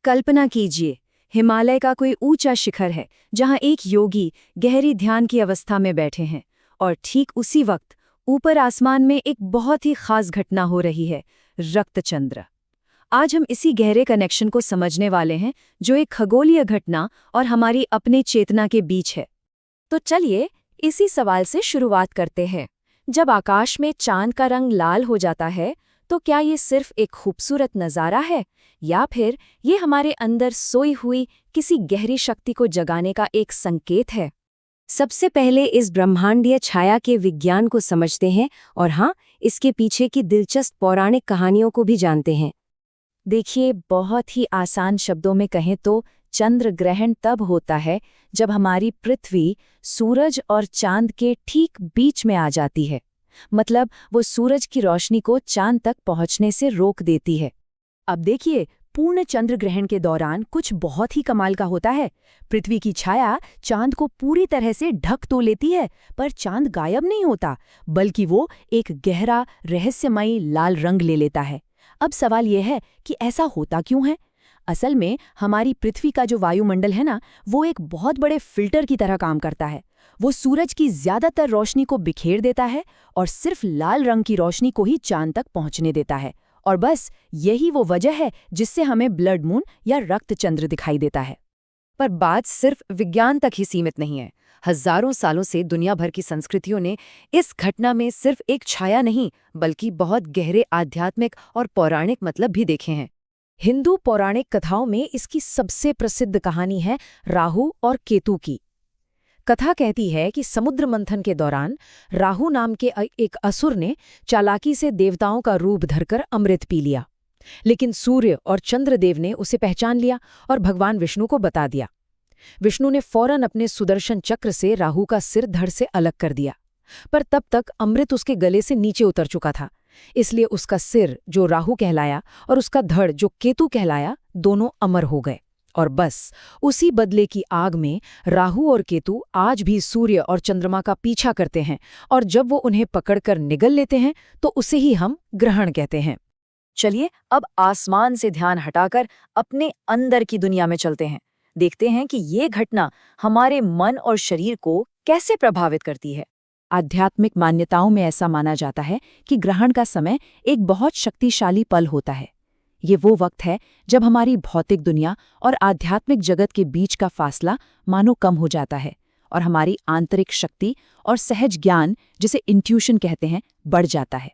कल्पना कीजिए, हिमालय का कोई ऊंचा शिखर है जहां एक योगी गहरी ध्यान की अवस्था में बैठे हैं और ठीक उसी वक्त ऊपर आसमान में एक बहुत ही खास घटना हो रही है, रक्तचंद्र। आज हम इसी गहरे कनेक्शन को समझने वाले हैं जो एक खगोलीय घटना और हमारी अपने चेतना के बीच है। तो चलिए इसी सवाल से शुरुआत करते हैं। जब आकाश में चांद का रंग लाल हो जाता है तो क्या ये सिर्फ एक खूबसूरत नज़ारा है या फिर ये हमारे अंदर सोई हुई किसी गहरी शक्ति को जगाने का एक संकेत है? सबसे पहले इस ब्रह्मांडीय छाया के विज्ञान को समझते हैं और हाँ, इसके पीछे की दिलचस्प पौराणिक कहानियों को भी जानते हैं। देखिए, बहुत ही आसान शब्दों में कहें तो चंद्र ग्रहण तब होता है जब हमारी पृथ्वी सूरज और चांद के ठीक बीच में आ जाती है। मतलब वो सूरज की रोशनी को चांद तक पहुंचने से रोक देती है। अब देखिए, पूर्ण चंद्र ग्रहण के दौरान कुछ बहुत ही कमाल का होता है। पृथ्वी की छाया चांद को पूरी तरह से ढक तो लेती है, पर चांद गायब नहीं होता, बल्कि वो एक गहरा रहस्यमयी लाल रंग ले लेता है। अब सवाल यह है कि ऐसा होता क्यों है? असल में हमारी पृथ्वी का जो वायुमंडल है ना, वो एक बहुत बड़े फिल्टर की तरह काम करता है। वो सूरज की ज्यादातर रोशनी को बिखेर देता है और सिर्फ लाल रंग की रोशनी को ही चांद तक पहुंचने देता है। और बस यही वो वजह है जिससे हमें ब्लड मून या रक्तचंद्र दिखाई देता है। पर बात सिर्फ विज्ञान तक ही सीमित नहीं है। हजारों सालों से दुनिया भर की संस्कृतियों ने इस घटना में सिर्फ एक छाया नहीं, बल्कि बहुत गहरे आध्यात्मिक और पौराणिक मतलब भी देखे हैं। हिंदू पौराणिक कथाओं में इसकी सबसे प्रसिद्ध कहानी है राहु और केतु की। कथा कहती है कि समुद्र मंथन के दौरान राहु नाम के एक असुर ने चालाकी से देवताओं का रूप धरकर अमृत पी लिया, लेकिन सूर्य और चंद्रदेव ने उसे पहचान लिया और भगवान विष्णु को बता दिया। विष्णु ने फौरन अपने सुदर्शन चक्र से राहु का सिर धड़ से अलग कर दिया, पर तब तक अमृत उसके गले से नीचे उतर चुका था। इसलिए उसका सिर, जो राहु कहलाया, और उसका धड़, जो केतु कहलाया, दोनों अमर हो गए। और बस उसी बदले की आग में राहु और केतु आज भी सूर्य और चंद्रमा का पीछा करते हैं, और जब वो उन्हें पकड़कर निगल लेते हैं तो उसे ही हम ग्रहण कहते हैं। चलिए अब आसमान से ध्यान हटाकर अपने अंदर की दुनिया में चलते हैं। देखते हैं कि ये घटना हमारे मन और शरीर को कैसे प्रभावित करती है। आध्यात्मिक मान्यताओं में ऐसा माना जाता है कि ग्रहण का समय एक बहुत शक्तिशाली पल होता है। ये वो वक्त है जब हमारी भौतिक दुनिया और आध्यात्मिक जगत के बीच का फासला मानो कम हो जाता है और हमारी आंतरिक शक्ति और सहज ज्ञान, जिसे इंट्यूशन कहते हैं, बढ़ जाता है।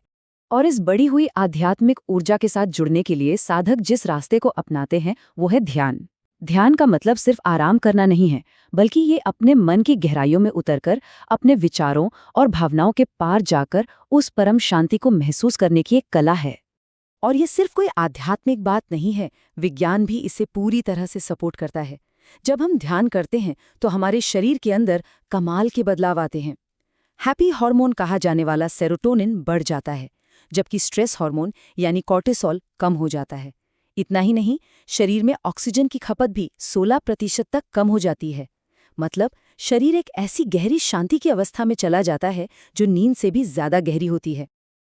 और इस बढ़ी हुई आध्यात्मिक ऊर्जा के साथ जुड़ने के लिए साधक जिस रास्ते को अपनाते हैं वो है ध्यान। ध्यान का मतलब सिर्फ आराम करना नहीं है, बल्कि ये अपने मन की गहराइयों में उतरकर अपने विचारों और भावनाओं के पार जाकर उस परम शांति को महसूस करने की एक कला है। और ये सिर्फ कोई आध्यात्मिक बात नहीं है, विज्ञान भी इसे पूरी तरह से सपोर्ट करता है। जब हम ध्यान करते हैं तो हमारे शरीर के अंदर कमाल के बदलाव आते हैं। हैप्पी हार्मोन कहा जाने वाला सेरोटोनिन बढ़ जाता है, जबकि स्ट्रेस हार्मोन यानी कॉर्टिसोल कम हो जाता है। इतना ही नहीं, शरीर में ऑक्सीजन की खपत भी 16% तक कम हो जाती है। मतलब शरीर एक ऐसी गहरी शांति की अवस्था में चला जाता है जो नींद से भी ज्यादा गहरी होती है।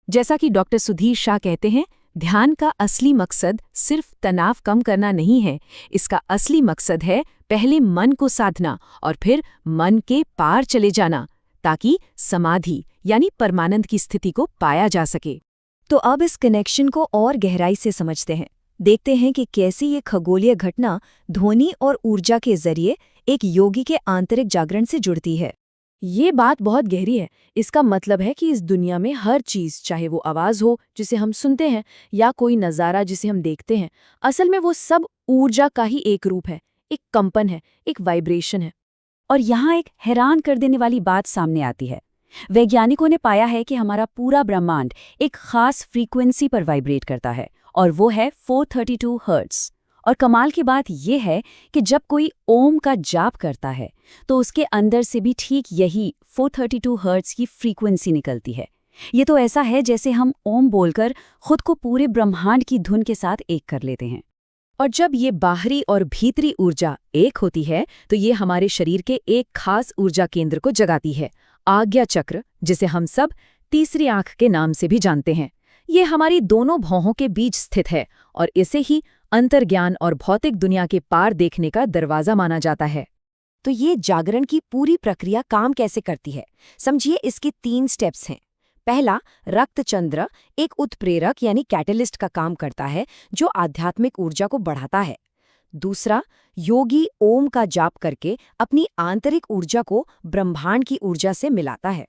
जैसा कि डॉक्टर सुधीर शाह कहते हैं, ध्यान का असली मकसद सिर्फ तनाव कम करना नहीं है, इसका असली मकसद है पहले मन को साधना और फिर मन के पार चले जाना, ताकि समाधि यानी परमानंद की स्थिति को पाया जा सके। तो अब इस कनेक्शन को और गहराई से समझते हैं। देखते हैं कि कैसे ये खगोलीय घटना ध्वनि और ऊर्जा के जरिए एक योगी के आंतरिक जागरण से जुड़ती है। ये बात बहुत गहरी है। इसका मतलब है कि इस दुनिया में हर चीज़, चाहे वो आवाज़ हो जिसे हम सुनते हैं या कोई नज़ारा जिसे हम देखते हैं, असल में वो सब ऊर्जा का ही एक रूप है, एक कंपन है, एक वाइब्रेशन है। और यहाँ एक हैरान कर देने वाली बात सामने आती है। वैज्ञानिकों ने पाया है कि हमारा पूरा ब्रह्मांड एक खास फ्रीक्वेंसी पर वाइब्रेट करता है, और वो है 432 हर्ट्ज। और कमाल की बात यह है कि जब कोई ओम का जाप करता है तो उसके अंदर से भी ठीक यही 432 हर्ट्ज की फ्रीक्वेंसी निकलती है। ये तो ऐसा है जैसे हम ओम बोलकर खुद को पूरे ब्रह्मांड की धुन के साथ एक कर लेते हैं। और जब ये बाहरी और भीतरी ऊर्जा एक होती है तो ये हमारे शरीर के एक खास ऊर्जा केंद्र को जगाती है, आज्ञा चक्र, जिसे हम सब तीसरी आंख के नाम से भी जानते हैं। ये हमारी दोनों भौहों के बीच स्थित है और इसे ही अंतर्ज्ञान और भौतिक दुनिया के पार देखने का दरवाजा माना जाता है। तो ये जागरण की पूरी प्रक्रिया काम कैसे करती है? समझिए, इसके 3 स्टेप्स हैं। पहला, रक्तचंद्र एक उत्प्रेरक यानी कैटलिस्ट का काम करता है जो आध्यात्मिक ऊर्जा को बढ़ाता है। दूसरा, योगी ओम का जाप करके अपनी आंतरिक ऊर्जा को ब्रह्मांड की ऊर्जा से मिलाता है।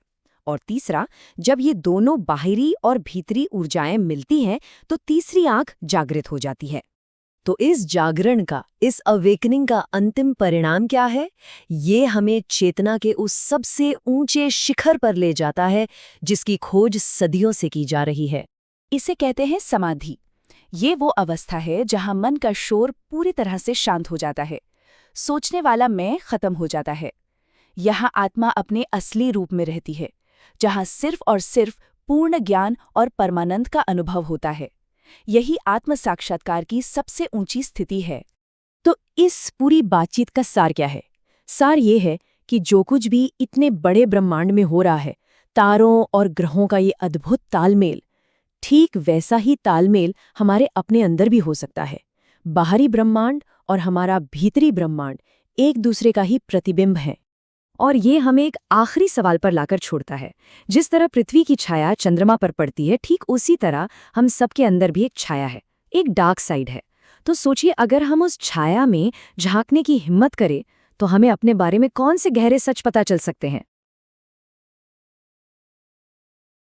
और तीसरा, जब ये दोनों बाहरी और भीतरी ऊर्जाएं मिलती हैं तो तीसरी आंख जागृत हो जाती है। तो इस जागरण का, इस अवेकनिंग का अंतिम परिणाम क्या है? ये हमें चेतना के उस सबसे ऊंचे शिखर पर ले जाता है जिसकी खोज सदियों से की जा रही है। इसे कहते हैं समाधि। ये वो अवस्था है जहां मन का शोर पूरी तरह से शांत हो जाता है, सोचने वाला मैं खत्म हो जाता है। यहां आत्मा अपने असली रूप में रहती है, जहां सिर्फ और सिर्फ पूर्ण ज्ञान और परमानंद का अनुभव होता है। यही आत्म साक्षात्कार की सबसे ऊंची स्थिति है। तो इस पूरी बातचीत का सार क्या है? सार ये है कि जो कुछ भी इतने बड़े ब्रह्मांड में हो रहा है, तारों और ग्रहों का ये अद्भुत तालमेल, ठीक वैसा ही तालमेल हमारे अपने अंदर भी हो सकता है। बाहरी ब्रह्मांड और हमारा भीतरी ब्रह्मांड एक दूसरे का ही प्रतिबिंब है। और ये हमें एक आखिरी सवाल पर लाकर छोड़ता है। जिस तरह पृथ्वी की छाया चंद्रमा पर पड़ती है, ठीक उसी तरह हम सबके अंदर भी एक छाया है, एक डार्क साइड है। तो सोचिए, अगर हम उस छाया में झांकने की हिम्मत करें तो हमें अपने बारे में कौन से गहरे सच पता चल सकते हैं।